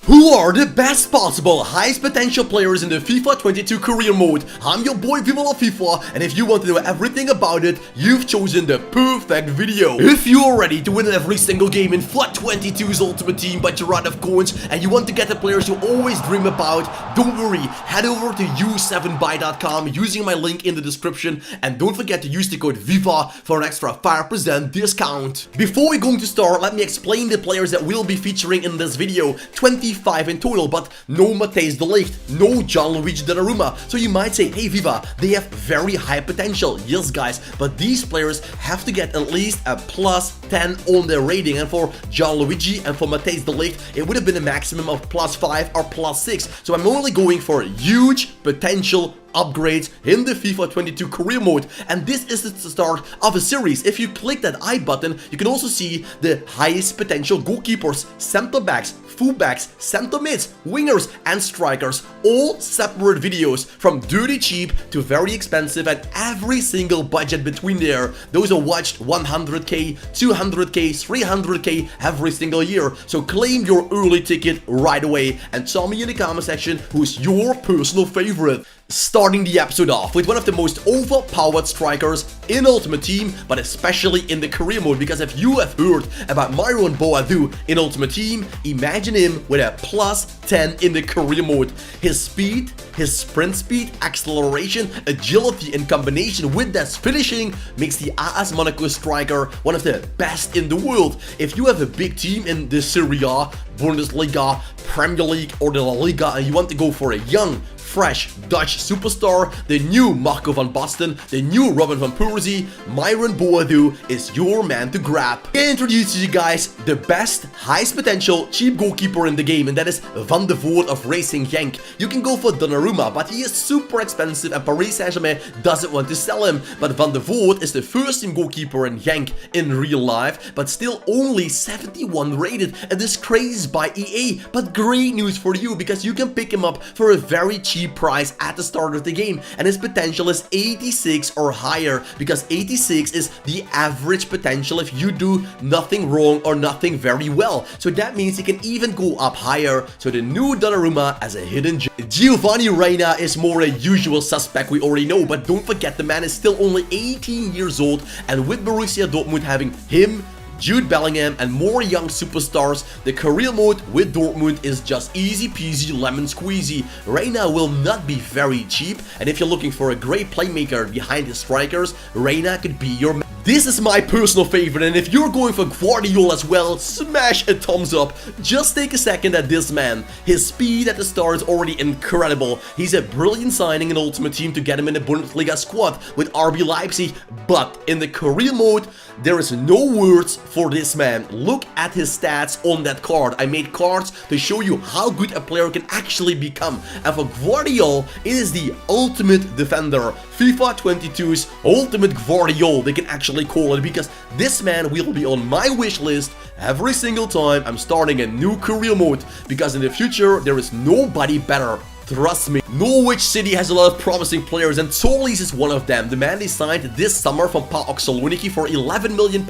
Who are the best possible, highest potential players in the FIFA 22 career mode? I'm your boy Viva La FIFA, and if you want to know everything about it, you've chosen the perfect video. If you're ready to win every single game in FIFA 22's Ultimate Team but you're out of coins and you want to get the players you always dream about, don't worry, head over to u7buy.com using my link in the description, and don't forget to use the code VIVA for an extra 5% discount. Before we're going to start, let me explain the players that we'll be featuring in this video. 25 in total, but no Matthijs de Ligt, no Gianluigi Donnarumma. So you might say, hey Viva, they have very high potential. Yes guys, but these players have to get at least a plus 10 on their rating, and for Gianluigi and for Matthijs de Ligt it would have been a maximum of plus 5 or plus 6. So I'm only going for huge potential upgrades in the FIFA 22 career mode, and this is the start of a series. If you click that I button, you can also see the highest potential goalkeepers, center backs, fullbacks, center mids, wingers and strikers, all separate videos from dirty cheap to very expensive, and every single budget between there. Those are watched 100k, 200k, 300k every single year. So claim your early ticket right away and tell me in the comment section who's your personal favorite. Starting the episode off with one of the most overpowered strikers in Ultimate Team, but especially in the career mode, because if you have heard about Myron Boadu in Ultimate Team, imagine him with a plus 10 in the career mode. His speed, his sprint speed, acceleration, agility in combination with that finishing makes the AS Monaco striker one of the best in the world. If you have a big team in the Serie A, Bundesliga, Premier League or the La Liga and you want to go for a young, fresh Dutch superstar, the new Marco van Basten, the new Robin van Persie, Myron Boadu is your man to grab. I introduce to you guys the best, highest potential, cheap goalkeeper in the game, and that is Van de Voort of Racing Genk. You can go for Donnarumma, but he is super expensive and Paris Saint-Germain doesn't want to sell him. But Van de Voort is the first team goalkeeper in Genk in real life, but still only 71 rated, and this crazy by EA. But great news for you, because you can pick him up for a very cheap price at the start of the game, and his potential is 86 or higher, because 86 is the average potential if you do nothing wrong or nothing very well. So that means he can even go up higher. So the new Donnarumma as a hidden gem. Giovanni Reina is more a usual suspect, we already know, but don't forget the man is still only 18 years old, and with Borussia Dortmund having him, Jude Bellingham and more young superstars, the career mode with Dortmund is just easy peasy lemon squeezy. Reina will not be very cheap, and if you're looking for a great playmaker behind the strikers, Reina could be your man. This is my personal favorite, and if you're going for Guardiola as well, smash a thumbs up. Just take a second at this man. His speed at the start is already incredible. He's a brilliant signing in Ultimate Team to get him in the Bundesliga squad with RB Leipzig, but in the career mode, there is no words for this man. Look at his stats on that card. I made cards to show you how good a player can actually become, and for Guardiola, it is the ultimate defender. FIFA 22's ultimate Guardiola, they can actually call it, because this man will be on my wish list every single time I'm starting a new career mode, because in the future there is nobody better. Trust me. Norwich City has a lot of promising players, and Solis is one of them. The man they signed this summer from PAOK Saloniki for £11 million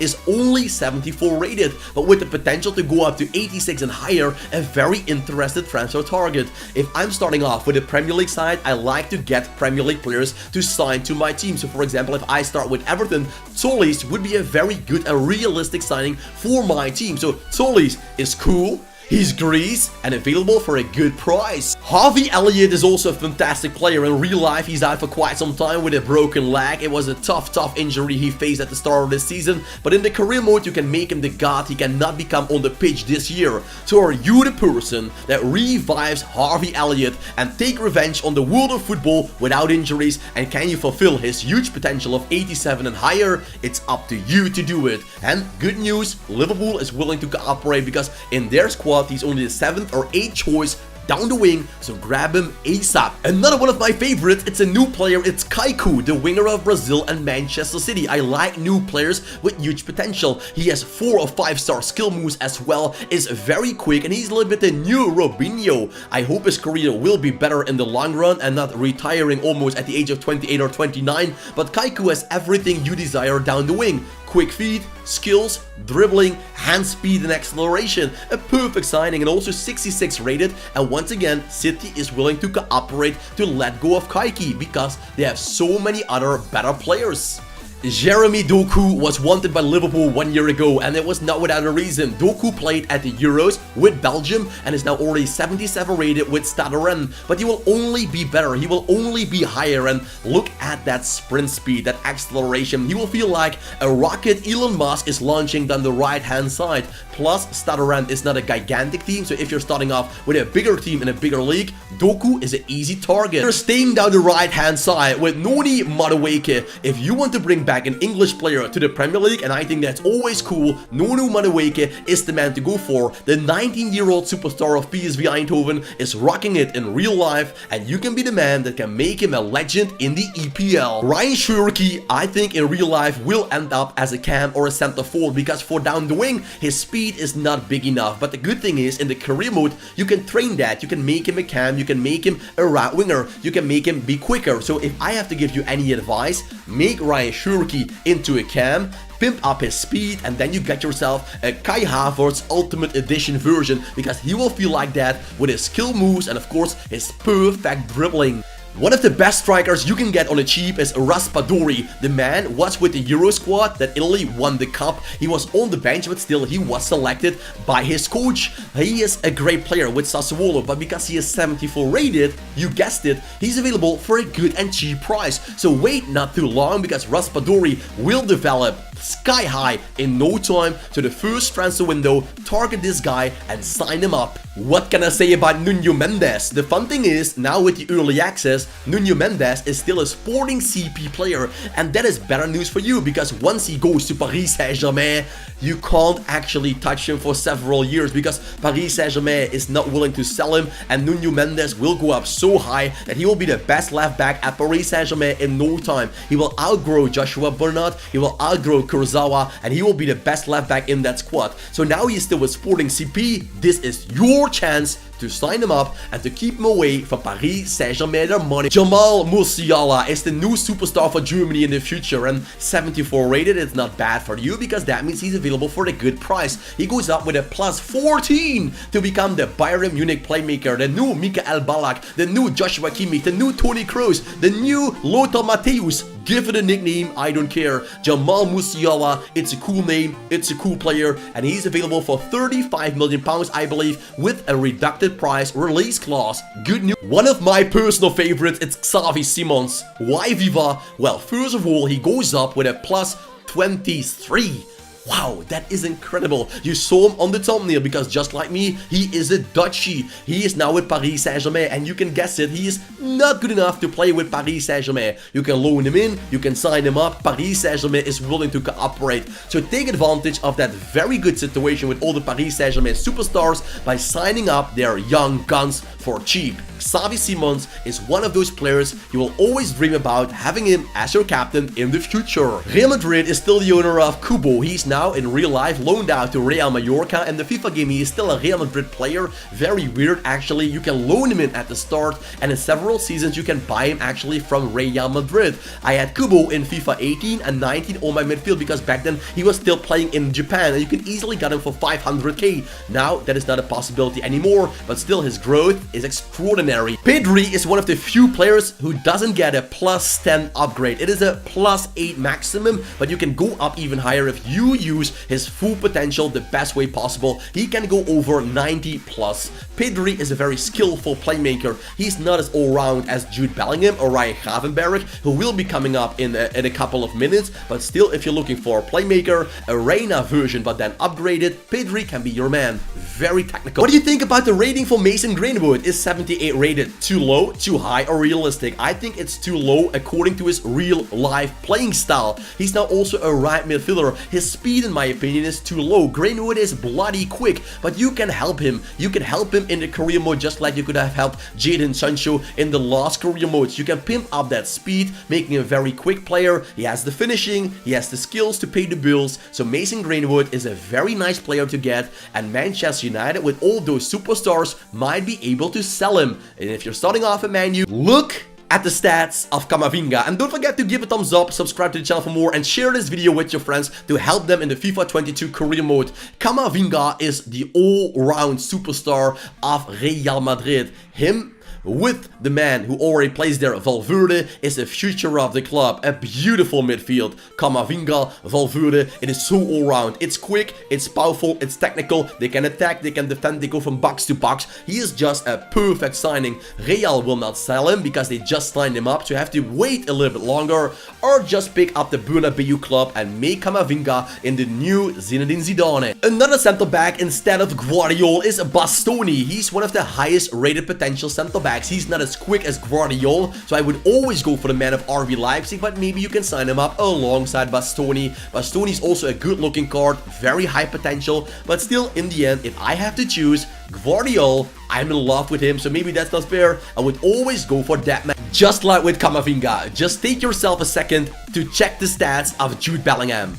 is only 74 rated, but with the potential to go up to 86 and higher, a very interested transfer target. If I'm starting off with a Premier League side, I like to get Premier League players to sign to my team. So for example, if I start with Everton, Solis would be a very good and realistic signing for my team. So Solis is cool. He's Greece and available for a good price. Harvey Elliott is also a fantastic player. In real life, he's out for quite some time with a broken leg. It was a tough injury he faced at the start of this season. But in the career mode, you can make him the god he cannot become on the pitch this year. So are you the person that revives Harvey Elliott and take revenge on the world of football without injuries? And can you fulfill his huge potential of 87 and higher? It's up to you to do it. And good news, Liverpool is willing to cooperate, because in their squad, he's only the 7th or 8th choice down the wing, so grab him ASAP. Another one of my favorites, it's a new player, it's Havekou, the winger of Brazil and Manchester City. I like new players with huge potential. He has 4 or 5 star skill moves as well, is very quick, and he's a little bit the new Robinho. I hope his career will be better in the long run and not retiring almost at the age of 28 or 29, but Havekou has everything you desire down the wing. quick feet, skills, dribbling, hand speed and acceleration. A perfect signing, and also 66 rated. And once again, City is willing to cooperate to let go of Kaiki because they have so many other better players. Jeremy Doku was wanted by Liverpool 1 year ago, and it was not without a reason. Doku played at the Euros with Belgium and is now already 77 rated with Stade Rennes, but he will only be better, he will only be higher. And look at that sprint speed, that acceleration. He will feel like a rocket Elon Musk is launching down the right hand side. Plus, Stade Rennes is not a gigantic team, so if you're starting off with a bigger team in a bigger league, Doku is an easy target. They're staying down the right hand side with Nuri Madawaki. If you want to bring back an English player to the Premier League, and I think that's always cool, Nuri Madawaki is the man to go for. The 19-year-old superstar of PSV Eindhoven is rocking it in real life, and you can be the man that can make him a legend in the EPL. Ryan Shiroki, I think in real life, will end up as a cam or a center forward, because for down the wing, his speed is not big enough. But the good thing is, in the career mode, you can train that. You can make him a cam, you can make him a right winger, you can make him be quicker. So if I have to give you any advice, make Ryan Shiroki into a cam, pimp up his speed, and then you get yourself a Kai Havertz Ultimate Edition version, because he will feel like that with his skill moves and of course his perfect dribbling. One of the best strikers you can get on a cheap is Raspadori. The man was with the Euro squad that Italy won the cup. He was on the bench, but still he was selected by his coach. He is a great player with Sassuolo, but because he is 74 rated, you guessed it, he's available for a good and cheap price. So wait not too long, because Raspadori will develop sky high in no time. So the first transfer window, target this guy and sign him up. What can I say about Nuri Madawaki? The fun thing is, now with the early access, Nuri Madawaki is still a Sporting CP player, and that is better news for you, because once he goes to Paris Saint-Germain, you can't actually touch him for several years, because Paris Saint-Germain is not willing to sell him, and Nuri Madawaki will go up so high that he will be the best left back at Paris Saint-Germain in no time. He will outgrow Joshua Bernat, he will outgrow Kurzawa, and he will be the best left back in that squad. So now he's still with Sporting CP. This is your chance to sign him up and to keep him away from Paris Saint-Germain their money. Jamal Musiala is the new superstar for Germany in the future, and 74 rated. It's not bad for you, because that means he's available for a good price. He goes up with a plus 14 to become the Bayern Munich playmaker, the new Michael Ballack, the new Joshua Kimmich, the new Toni Kroos, the new Lothar Matthäus. Give it a nickname, I don't care. Jamal Musiala, it's a cool name, it's a cool player, and he's available for £35 million, I believe, with a reducted price release clause. Good news. One of my personal favorites, it's Xavi Simens. Why Viva? Well, first of all, he goes up with a plus 23. Wow, that is incredible. You saw him on the thumbnail, because just like me, he is a Dutchie. He is now with Paris Saint-Germain, and you can guess it, he is not good enough to play with Paris Saint-Germain. You can loan him in, you can sign him up. Paris Saint-Germain is willing to cooperate. So take advantage of that very good situation with all the Paris Saint-Germain superstars by signing up their young guns for cheap. Xavi Simens is one of those players you will always dream about having him as your captain in the future. Real Madrid is still the owner of Kubo. He's now in real life loaned out to Real Mallorca, and the FIFA game he is still a Real Madrid player. Very weird actually. You can loan him in at the start, and in several seasons you can buy him actually from Real Madrid. I had Kubo in FIFA 18 and 19 on my midfield, because back then he was still playing in Japan, and you can easily get him for 500k. Now that is not a possibility anymore, but still his growth is extraordinary. Pedro is one of the few players who doesn't get a plus 10 upgrade. It is a plus 8 maximum, but you can go up even higher if you use his full potential the best way possible. He can go over 90 plus. Pedro is a very skillful playmaker. He's not as all-round as Jude Bellingham or Ryan Gravenberg, who will be coming up in a couple of minutes, but still, if you're looking for a playmaker, a Reina version but then upgraded, Pedro can be your man. Very technical. What do you think about the rating for Mason Greenwood? Is 78 rated too low, too high, or realistic? I think it's too low according to his real life playing style. He's now also a right midfielder. His speed, in my opinion, is too low. Greenwood is bloody quick, but you can help him. You can help him in the career mode, just like you could have helped Jadon Sancho in the last career modes. You can pimp up that speed, making him a very quick player. He has the finishing, he has the skills to pay the bills. So Mason Greenwood is a very nice player to get, and Manchester United, with all those superstars, might be able to sell him. And if you're starting off at Man U, look at the stats of Kamavinga. And don't forget to give a thumbs up, subscribe to the channel for more, and share this video with your friends to help them in the FIFA 22 career mode. Kamavinga is the all-round superstar of Real Madrid. Him with the man who already plays there, Valverde, is the future of the club. A beautiful midfield. Kamavinga, Valverde, it is so all-round. It's quick, it's powerful, it's technical. They can attack, they can defend, they go from box to box. He is just a perfect signing. Real will not sell him because they just signed him up, so you have to wait a little bit longer, or just pick up the Bernabeu club and make Kamavinga in the new Zinedine Zidane. Another centre-back instead of Guardiola is Bastoni. He's one of the highest rated potential centre-backs. He's not as quick as Guardiola, so I would always go for the man of RB Leipzig, but maybe you can sign him up alongside Bastoni. Bastoni is also a good looking card, very high potential, but still in the end, if I have to choose Guardiola, I'm in love with him, so maybe that's not fair. I would always go for that man. Just like with Kamavinga, just take yourself a second to check the stats of Jude Bellingham.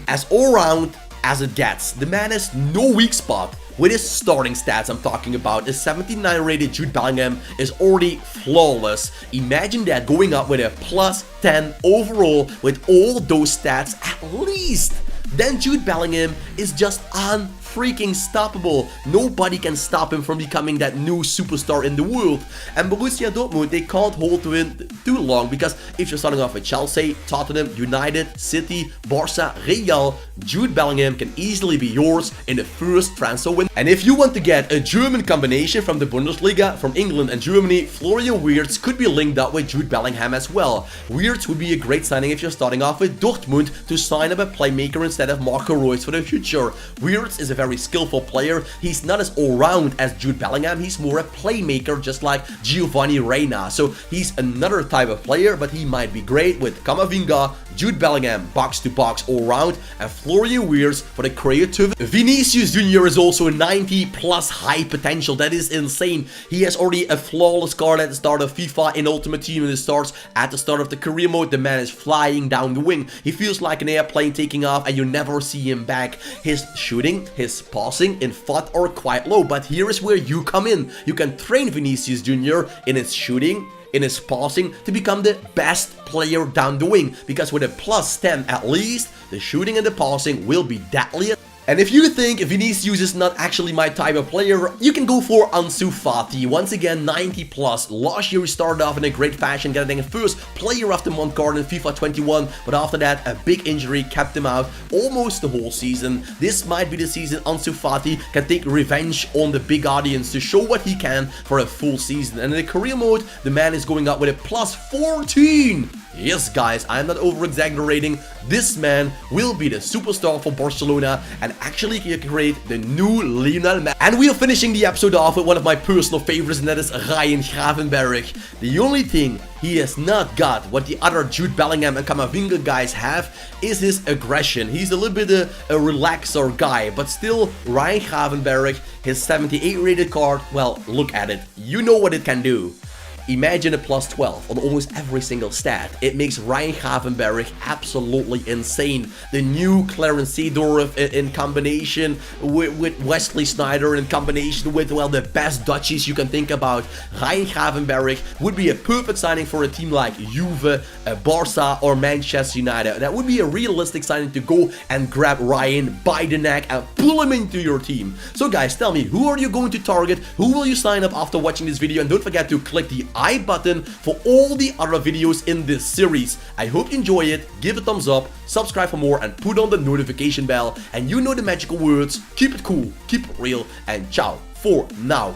As all-round as it gets, the man has no weak spot. With his starting stats I'm talking about, a 79 rated Jude Bellingham is already flawless. Imagine that going up with a plus 10 overall with all those stats at least. Then Jude Bellingham is just freaking stoppable. Nobody can stop him from becoming that new superstar in the world. And Borussia Dortmund, they can't hold to him too long, because if you're starting off with Chelsea, Tottenham, United, City, Barca, Real, Jude Bellingham can easily be yours in the first transfer window. And if you want to get a German combination from the Bundesliga, from England and Germany, Florian Wirtz could be linked up with Jude Bellingham as well. Wirtz would be a great signing if you're starting off with Dortmund to sign up a playmaker instead of Marco Reus for the future. Wirtz is a very skillful player. He's not as all-round as Jude Bellingham. He's more a playmaker, just like Giovanni Reina. So he's another type of player, but he might be great with Kamavinga, Jude Bellingham, box-to-box all-round, and Florian Wirtz for the creativity. Vinicius Jr. is also 90 plus high potential. That is insane. He has already a flawless card at the start of FIFA in Ultimate Team, and it starts at the start of the career mode. The man is flying down the wing. He feels like an airplane taking off, and you never see him back. His shooting, his passing in FUT are quite low, but here is where you come in. You can train Vinicius Jr. in his shooting, in his passing, to become the best player down the wing, because with a plus 10 at least, the shooting and the passing will be deadly. And if you think Vinicius is not actually my type of player, you can go for Ansu Fati. Once again, 90 plus. Last year he started off in a great fashion, getting a first player of the month card in FIFA 21, but after that a big injury kept him out almost the whole season. This might be the season Ansu Fati can take revenge on the big audience to show what he can for a full season. And in the career mode, the man is going up with a plus 14. Yes, guys, I'm not over-exaggerating. This man will be the superstar for Barcelona and actually create the new Lionel Messi. And we are finishing the episode off with one of my personal favorites, and that is Ryan Gravenberch. The only thing he has not got, what the other Jude Bellingham and Kamavinga guys have, is his aggression. He's a little bit a relaxer guy, but still, Ryan Gravenberch, his 78 rated card, well, look at it. You know what it can do. Imagine a plus 12 on almost every single stat. It makes Ryan Gravenberch absolutely insane. The new Clarence Seedorf in combination with Wesley Sneijder, in combination with, well, the best Dutchies you can think about. Ryan Gravenberch would be a perfect signing for a team like Juve, Barca, or Manchester United. That would be a realistic signing to go and grab Ryan by the neck and pull him into your team. So guys, tell me, who are you going to target? Who will you sign up after watching this video? And don't forget to click the I button for all the other videos in this series. I hope you enjoy it, give a thumbs up, subscribe for more, and put on the notification bell. And you know the magical words: keep it cool, keep it real, and ciao for now.